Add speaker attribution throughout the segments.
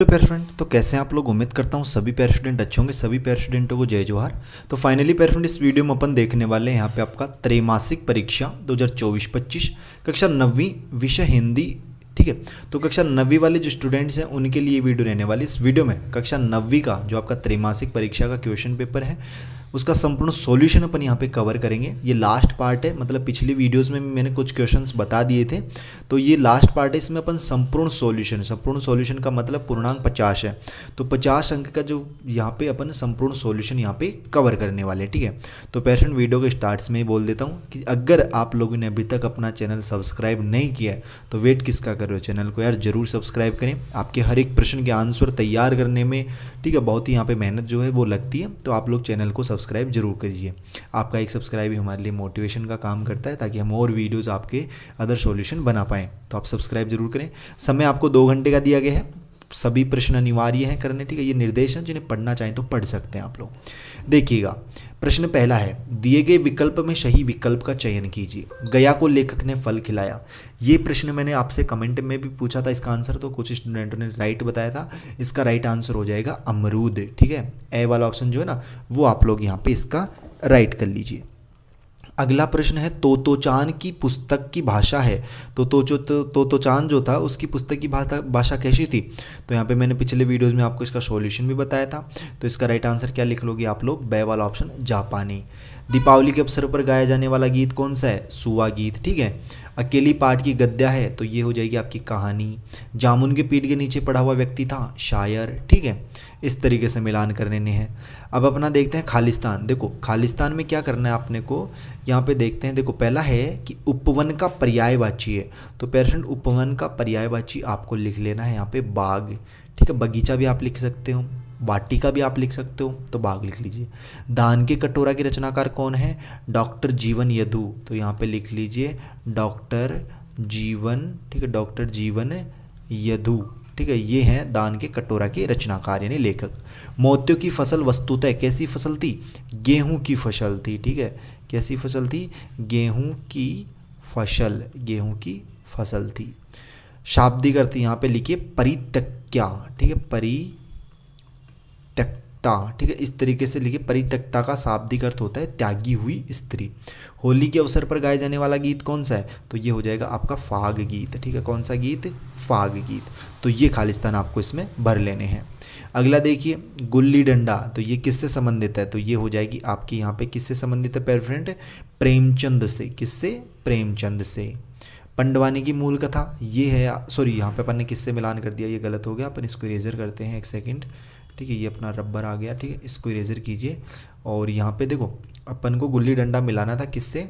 Speaker 1: Hello प्यारे friend, तो कैसे हैं आप लोग। उम्मीद करता हूँ सभी प्यारे स्टूडेंट अच्छे होंगे। सभी प्यारे स्टूडेंटों को जय जोहार। तो फाइनली प्यारे फ्रेंड, इस वीडियो में अपन देखने वाले हैं यहाँ पे आपका त्रैमासिक परीक्षा 2024-25 कक्षा 9वीं विषय हिंदी। ठीक है, तो कक्षा 9वीं वाले जो स्टूडेंट्स हैं उनके लिए वीडियो रहने वाली। इस वीडियो में कक्षा 9वीं का जो आपका त्रैमासिक परीक्षा का क्वेश्चन पेपर है उसका संपूर्ण सॉल्यूशन अपन यहाँ पे कवर करेंगे। ये लास्ट पार्ट है, मतलब पिछली वीडियोस में मैंने कुछ क्वेश्चंस बता दिए थे, तो ये लास्ट पार्ट है। इसमें अपन संपूर्ण सॉल्यूशन का मतलब पूर्णांक 50 है, तो 50 अंक का जो यहाँ पे अपन संपूर्ण सॉल्यूशन यहाँ पे कवर करने वाले हैं। ठीक है, तो पेरेंट वीडियो के स्टार्ट्स में ही बोल देता हूँ कि अगर आप लोगों ने अभी तक अपना चैनल सब्सक्राइब नहीं किया है तो वेट किसका कर रहे हो, चैनल को यार जरूर सब्सक्राइब करें। आपके हर एक प्रश्न के आंसर तैयार करने में ठीक है बहुत ही यहाँ पे मेहनत जो है वो लगती है, तो आप लोग चैनल को सब्सक्राइब जरूर करिए। आपका एक सब्सक्राइब ही हमारे लिए मोटिवेशन का काम करता है ताकि हम और वीडियोस आपके अदर सॉल्यूशन बना पाएँ। तो आप सब्सक्राइब जरूर करें। समय आपको 2 घंटे का दिया गया है, सभी प्रश्न अनिवार्य हैं करने। ठीक है, ये निर्देश हैं, जिन्हें पढ़ना चाहें तो पढ़ सकते हैं आप लोग। देखिएगा, प्रश्न पहला है, दिए गए विकल्प में सही विकल्प का चयन कीजिए। गया को लेखक ने फल खिलाया। ये प्रश्न मैंने आपसे कमेंट में भी पूछा था इसका आंसर, तो कुछ स्टूडेंटों ने राइट बताया था। इसका राइट आंसर हो जाएगा अमरूद। ठीक है, ए वाला ऑप्शन जो है ना वो आप लोग यहाँ पे इसका राइट कर लीजिए। अगला प्रश्न है, तोतोचान की पुस्तक की भाषा है। तोतोचान जो था उसकी पुस्तक की भाषा कैसी थी, तो यहाँ पे मैंने पिछले वीडियोस में आपको इसका सॉल्यूशन भी बताया था। तो इसका राइट आंसर क्या लिख लोगे आप लोग, बे वाला ऑप्शन जापानी। दीपावली के अवसर पर गाया जाने वाला गीत कौन सा है, सुआ गीत। ठीक है, अकेली पाठ की गद्या है तो ये हो जाएगी आपकी कहानी। जामुन के पेड़ के नीचे पड़ा हुआ व्यक्ति था शायर। ठीक है, इस तरीके से मिलान करने हैं। अब अपना देखते हैं खालिस्तान। देखो खालिस्तान में क्या करना है आपने को, यहाँ पे देखते हैं। देखो पहला है कि उपवन का पर्यायवाची है, तो पेरेंट उपवन का पर्यायवाची आपको लिख लेना है यहाँ पे बाग। ठीक है, बगीचा भी आप लिख सकते हो, वाटिका भी आप लिख सकते हो, तो बाग लिख लीजिए। दान के कटोरा के रचनाकार कौन है, डॉक्टर जीवन यदु, तो यहाँ पे लिख लीजिए डॉक्टर जीवन। ठीक है, डॉक्टर जीवन यदु। ठीक है, ये हैं दान के कटोरा के रचनाकार यानी लेखक। मोतियों की फसल वस्तुतः कैसी फसल थी, गेहूं की फसल थी। ठीक है, कैसी फसल थी, गेहूं की फसल, गेहूं की फसल थी। शाब्दिक अर्थ यहाँ पे लिखिए परित्यक्त्या। ठीक है, परित्यक्ता। ठीक है, इस तरीके से लिखिए। परित्यक्ता का शाब्दिक अर्थ होता है त्यागी हुई स्त्री। होली के अवसर पर गाया जाने वाला गीत कौन सा है, तो ये हो जाएगा आपका फाग गीत। ठीक है, कौन सा गीत, फाग गीत। तो ये खालिस्तान आपको इसमें भर लेने हैं। अगला देखिए, गुल्ली डंडा, तो ये किससे संबंधित है, तो ये हो जाएगी आपकी यहाँ पे किससे संबंधित है पेयर फ्रेंड, प्रेमचंद से। किससे, प्रेमचंद से। पंडवानी की मूल कथा ये है, सॉरी यहाँ पे अपन ने किससे मिलान कर दिया, ये गलत हो गया। अपन इसको इरेजर करते हैं, एक सेकेंड। ठीक है, ये अपना रबर आ गया। ठीक है, इसको इरेजर कीजिए। और यहाँ पे देखो अपन को गुल्ली डंडा मिलाना था किससे,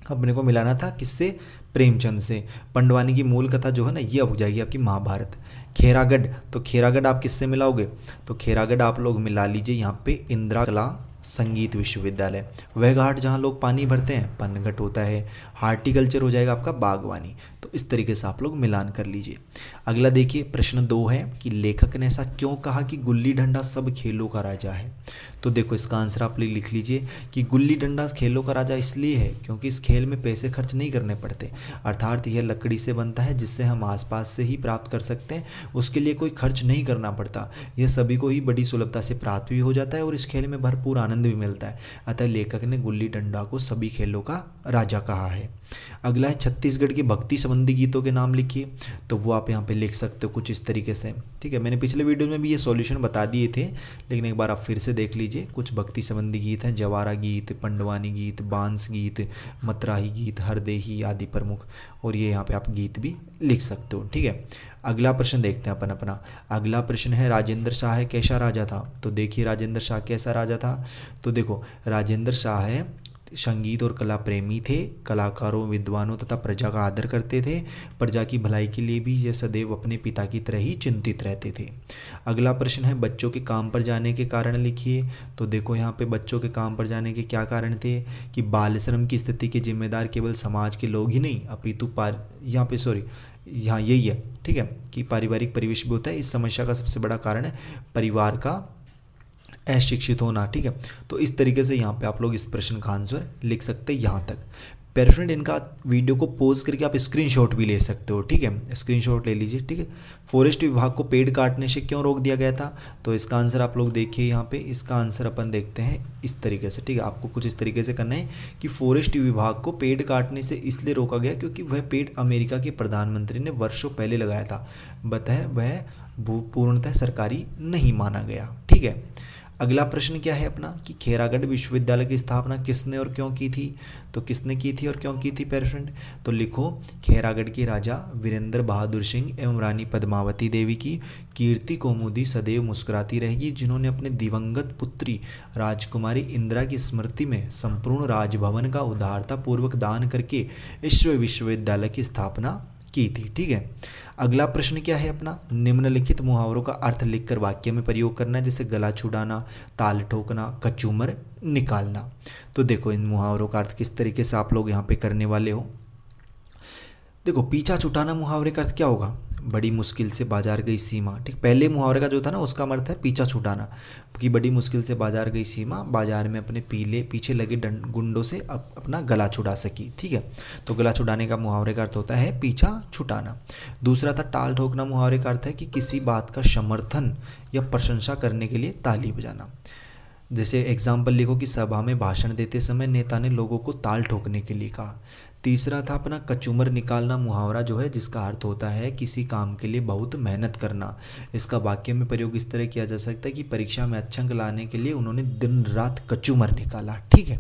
Speaker 1: अपने को मिलाना था किससे, प्रेमचंद से। पंडवानी की मूल कथा जो है ना ये अब हो जाएगी आपकी महाभारत। खेरागढ़, तो खेरागढ़ आप किससे मिलाओगे, तो खेरागढ़ आप लोग मिला लीजिए यहाँ पे इंदिरा कला संगीत विश्वविद्यालय। वह घाट जहाँ लोग पानी भरते हैं पनघट होता है। हार्टिकल्चर हो जाएगा आपका बागवानी। तो इस तरीके से आप लोग मिलान कर लीजिए। अगला देखिए, प्रश्न 2 है कि लेखक ने ऐसा क्यों कहा कि गुल्ली डंडा सब खेलों का राजा है। तो देखो इसका आंसर आप लिख लीजिए कि गुल्ली डंडा खेलों का राजा इसलिए है क्योंकि इस खेल में पैसे खर्च नहीं करने पड़ते, अर्थात यह लकड़ी से बनता है जिससे हम आसपास से ही प्राप्त कर सकते हैं, उसके लिए कोई खर्च नहीं करना पड़ता। यह सभी को ही बड़ी सुलभता से प्राप्त भी हो जाता है और इस खेल में भरपूर आनंद भी मिलता है। अतः लेखक ने गुल्ली डंडा को सभी खेलों का राजा कहा है। अगला है छत्तीसगढ़ के भक्ति संबंधी गीतों के नाम लिखिए, तो वो आप यहाँ पे लिख सकते हो कुछ इस तरीके से। ठीक है, मैंने पिछले वीडियो में भी ये सॉल्यूशन बता दिए थे, लेकिन एक बार आप फिर से देख लीजिए। कुछ भक्ति संबंधी गीत हैं, जवारा गीत, पंडवानी गीत, बांस गीत, मतराही गीत, हरदेही आदि प्रमुख, और ये यहाँ पे आप गीत भी लिख सकते हो। ठीक है, अगला प्रश्न देखते हैं अपन अपना। अगला प्रश्न है, राजेंद्र शाह कैसा राजा था, तो देखिए राजेंद्र शाह कैसा राजा था। तो देखो राजेंद्र शाह संगीत और कला प्रेमी थे, कलाकारों, विद्वानों तथा प्रजा का आदर करते थे। प्रजा की भलाई के लिए भी ये सदैव अपने पिता की तरह ही चिंतित रहते थे। अगला प्रश्न है, बच्चों के काम पर जाने के कारण लिखिए। तो देखो यहाँ पे बच्चों के काम पर जाने के क्या कारण थे कि बाल श्रम की स्थिति के जिम्मेदार केवल समाज के लोग ही नहीं अपितु यहाँ पे सॉरी यहाँ यही है। ठीक है, कि पारिवारिक परिवेश भी होता है। इस समस्या का सबसे बड़ा कारण है परिवार का अशिक्षित होना। ठीक है, तो इस तरीके से यहाँ पे आप लोग इस प्रश्न का आंसर लिख सकते हैं यहाँ तक। पैराफ्रेंड इनका वीडियो को पॉज करके आप स्क्रीनशॉट भी ले सकते हो, ठीक है, स्क्रीनशॉट ले लीजिए, ठीक है। फॉरेस्ट विभाग को पेड़ काटने से क्यों रोक दिया गया था, तो इसका आंसर आप लोग देखिए यहाँ पे, इसका आंसर अपन देखते हैं इस तरीके से, ठीक है। आपको कुछ इस तरीके से करना है कि फॉरेस्ट विभाग को पेड़ काटने से इसलिए रोका गया क्योंकि वह पेड़ अमेरिका के प्रधानमंत्री ने वर्षों पहले लगाया था, बताए वह पूर्णतः सरकारी नहीं माना गया, ठीक है। अगला प्रश्न क्या है अपना कि खैरागढ़ विश्वविद्यालय की स्थापना किसने और क्यों की थी, तो किसने की थी और क्यों की थी पैराफ्रेंड, तो लिखो खैरागढ़ के राजा वीरेंद्र बहादुर सिंह एवं रानी पद्मावती देवी की कीर्ति कौमुदी सदैव मुस्कुराती रहेगी, जिन्होंने अपने दिवंगत पुत्री राजकुमारी इंदिरा की स्मृति में संपूर्ण राजभवन का उदारता पूर्वक दान करके इस विश्वविद्यालय की स्थापना की थी, ठीक है। अगला प्रश्न क्या है अपना, निम्नलिखित मुहावरों का अर्थ लिखकर वाक्य में प्रयोग करना है, जैसे गला छुड़ाना, ताल ठोकना, कचूमर निकालना। तो देखो इन मुहावरों का अर्थ किस तरीके से आप लोग यहाँ पे करने वाले हो। देखो पीछा छुटाना मुहावरे का अर्थ क्या होगा, बड़ी मुश्किल से बाजार गई सीमा, ठीक। पहले मुहावरे का जो था ना उसका अर्थ है पीछा छुटाना, कि बड़ी मुश्किल से बाजार गई सीमा, बाजार में अपने पीछे लगे गुंडों से अपना गला छुड़ा सकी, ठीक है। तो गला छुड़ाने का मुहावरे का अर्थ होता है पीछा छुटाना। दूसरा था टाल ठोकना, मुहावरे का अर्थ है कि किसी बात का समर्थन या प्रशंसा करने के लिए ताली बजाना। जैसे एग्जाम्पल लिखो कि सभा में भाषण देते समय नेता ने लोगों को ताल ठोकने के लिए कहा। तीसरा था अपना कचूमर निकालना, मुहावरा जो है जिसका अर्थ होता है किसी काम के लिए बहुत मेहनत करना। इसका वाक्य में प्रयोग इस तरह किया जा सकता है कि परीक्षा में अच्छा अंक लाने के लिए उन्होंने दिन रात कचूमर निकाला, ठीक है।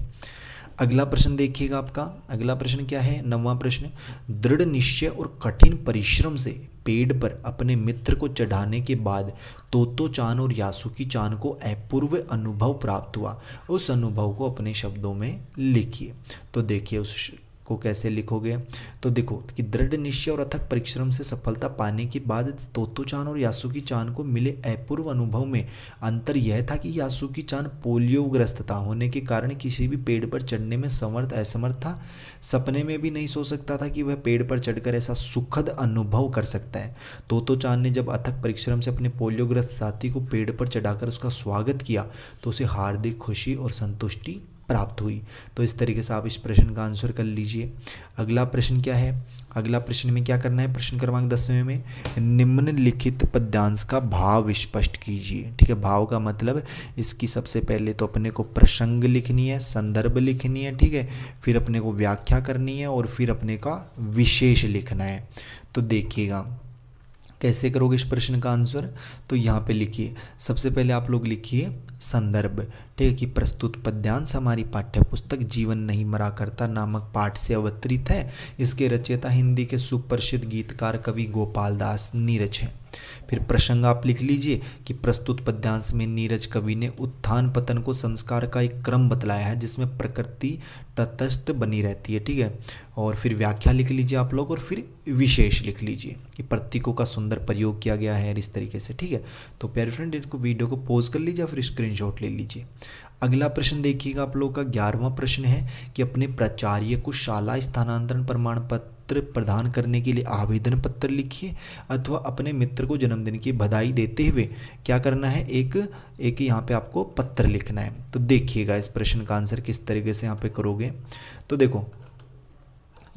Speaker 1: अगला प्रश्न देखिएगा आपका, अगला प्रश्न क्या है, 9वां प्रश्न, दृढ़ निश्चय और कठिन परिश्रम से पेड़ पर अपने मित्र को चढ़ाने के बाद तोतो चान और यासुकी चान को अपूर्व अनुभव प्राप्त हुआ, उस अनुभव को अपने शब्दों में लिखिए। तो देखिए उस को कैसे लिखोगे, तो देखो कि दृढ़ निश्चय और अथक परिश्रम से सफलता पाने के बाद तोतो चान और यासुकी चान को मिले अपूर्व अनुभव में अंतर यह था कि यासुकी चान पोलियोग्रस्त था, होने के कारण किसी भी पेड़ पर चढ़ने में असमर्थ था। सपने में भी नहीं सोच सकता था कि वह पेड़ पर चढ़कर ऐसा सुखद अनुभव कर सकता है। तोतो चान ने जब अथक परिश्रम से अपने पोलियोग्रस्त साथी को पेड़ पर चढ़ाकर उसका स्वागत किया तो उसे हार्दिक खुशी और संतुष्टि प्राप्त हुई। तो इस तरीके से आप इस प्रश्न का आंसर कर लीजिए। अगला प्रश्न क्या है, अगला प्रश्न में क्या करना है, प्रश्न क्रमांक 10वें में निम्नलिखित पद्यांश का भाव स्पष्ट कीजिए, ठीक है। भाव का मतलब इसकी सबसे पहले तो अपने को प्रसंग लिखनी है, संदर्भ लिखनी है, ठीक है, फिर अपने को व्याख्या करनी है और फिर अपने का विशेष लिखना है। तो देखिएगा कैसे करोगे इस प्रश्न का आंसर, तो यहाँ पे लिखिए, सबसे पहले आप लोग लिखिए संदर्भ, ठीक है, कि प्रस्तुत पद्यांश हमारी पाठ्यपुस्तक जीवन नहीं मरा करता नामक पाठ से अवतरित है। इसके रचयिता हिंदी के सुप्रसिद्ध गीतकार कवि गोपाल दास नीरज हैं। फिर प्रसंग आप लिख लीजिए कि प्रस्तुत पद्यांश में नीरज कवि ने उत्थान पतन को संस्कार का एक क्रम बतलाया है जिसमें प्रकृति तटस्थ बनी रहती है, ठीक है। और फिर व्याख्या लिख लीजिए आप लोग और फिर विशेष लिख लीजिए कि प्रतीकों का सुंदर प्रयोग किया गया है इस तरीके से, ठीक है। तो प्यारे फ्रेंड इनको वीडियो को पॉज कर लीजिए फिर स्क्रीनशॉट ले लीजिए। अगला प्रश्न देखिएगा आप लोगों का 11वां प्रश्न है कि अपने प्राचार्य को शाला स्थानांतरण प्रमाण पत्र प्रदान करने के लिए आवेदन पत्र लिखिए अथवा अपने मित्र को जन्मदिन की बधाई देते हुए क्या करना है, एक यहाँ पे आपको पत्र लिखना है। तो देखिएगा इस प्रश्न का आंसर किस तरीके से यहाँ पे करोगे। तो देखो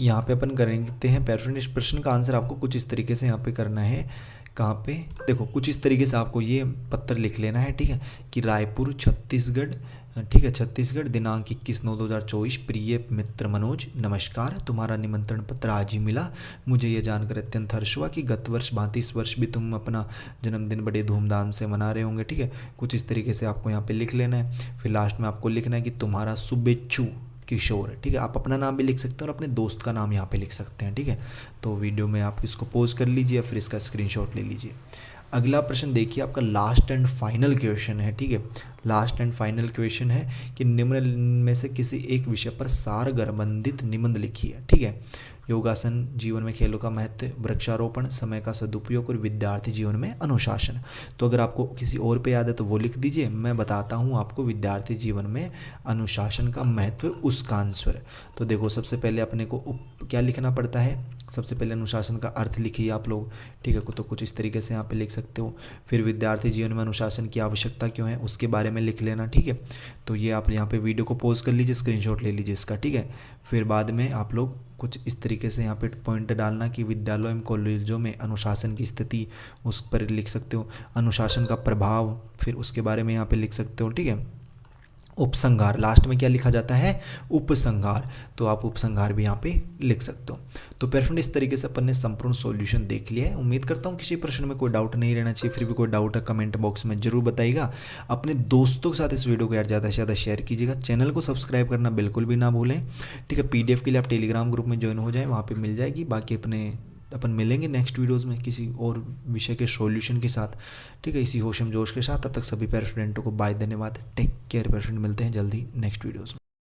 Speaker 1: यहाँ पे अपन करेंगे हैं पैरफ्रेंड, इस प्रश्न का आंसर आपको कुछ इस तरीके से यहाँ पे करना है। कहाँ पे, देखो कुछ इस तरीके से आपको ये पत्र लिख लेना है, ठीक है, कि रायपुर छत्तीसगढ़, ठीक है, छत्तीसगढ़, दिनांक 21/9/2024। प्रिय मित्र मनोज, नमस्कार, तुम्हारा निमंत्रण पत्र आज ही मिला। मुझे यह जानकर अत्यंत हर्ष हुआ कि गत वर्ष भांति इस वर्ष भी तुम अपना जन्मदिन बड़े धूमधाम से मना रहे होंगे, ठीक है। कुछ इस तरीके से आपको यहाँ पे लिख लेना है। फिर लास्ट में आपको लिखना है कि तुम्हारा शुभेच्छु किशोर, ठीक है। आप अपना नाम भी लिख सकते हैं और अपने दोस्त का नाम यहाँ पे लिख सकते हैं, ठीक है। तो वीडियो में आप इसको पोज कर लीजिए फिर इसका स्क्रीनशॉट ले लीजिए। अगला प्रश्न देखिए आपका लास्ट एंड फाइनल क्वेश्चन है, ठीक है। लास्ट एंड फाइनल क्वेश्चन है कि निम्न में से किसी एक विषय पर सारगर्भित निबंध लिखिए, ठीक है। योगासन, जीवन में खेलों का महत्व, वृक्षारोपण, समय का सदुपयोग और विद्यार्थी जीवन में अनुशासन। तो अगर आपको किसी और पे याद है तो वो लिख दीजिए, मैं बताता हूँ आपको विद्यार्थी जीवन में अनुशासन का महत्व, उसका आंसर। तो देखो सबसे पहले अपने को क्या लिखना पड़ता है सबसे पहले अनुशासन का अर्थ लिखिए आप लोग, ठीक है। तो कुछ इस तरीके से यहाँ पे लिख सकते हो। फिर विद्यार्थी जीवन में अनुशासन की आवश्यकता क्यों है उसके बारे में लिख लेना, ठीक है। तो ये आप यहाँ पे वीडियो को पॉज कर लीजिए, स्क्रीनशॉट ले लीजिए इसका, ठीक है। फिर बाद में आप लोग कुछ इस तरीके से यहाँ पे पॉइंट डालना कि विद्यालयों एवं कॉलेजों में अनुशासन की स्थिति, उस पर लिख सकते हो। अनुशासन का प्रभाव, फिर उसके बारे में यहाँ पे लिख सकते हो, ठीक है। उपसंहार, लास्ट में क्या लिखा जाता है, उपसंहार, तो आप उपसंहार भी यहाँ पे लिख सकते हो। तो फ्रेंड इस तरीके से अपन ने संपूर्ण सॉल्यूशन देख लिया है। उम्मीद करता हूँ किसी प्रश्न में कोई डाउट नहीं रहना चाहिए। फिर भी कोई डाउट है कमेंट बॉक्स में जरूर बताइएगा। अपने दोस्तों के साथ इस वीडियो को यार ज़्यादा से ज़्यादा शेयर कीजिएगा। चैनल को सब्सक्राइब करना बिल्कुल भी ना भूलें, ठीक है। PDF के लिए आप टेलीग्राम ग्रुप में ज्वाइन हो जाएं, वहाँ पर मिल जाएगी। बाकी अपन मिलेंगे नेक्स्ट वीडियोस में किसी और विषय के सॉल्यूशन के साथ, ठीक है, इसी होशम जोश के साथ। तब तक सभी पैरा स्टूडेंटों को बाय, धन्यवाद, टेक केयर पैरा स्टूडेंट, मिलते हैं जल्दी नेक्स्ट वीडियोस में।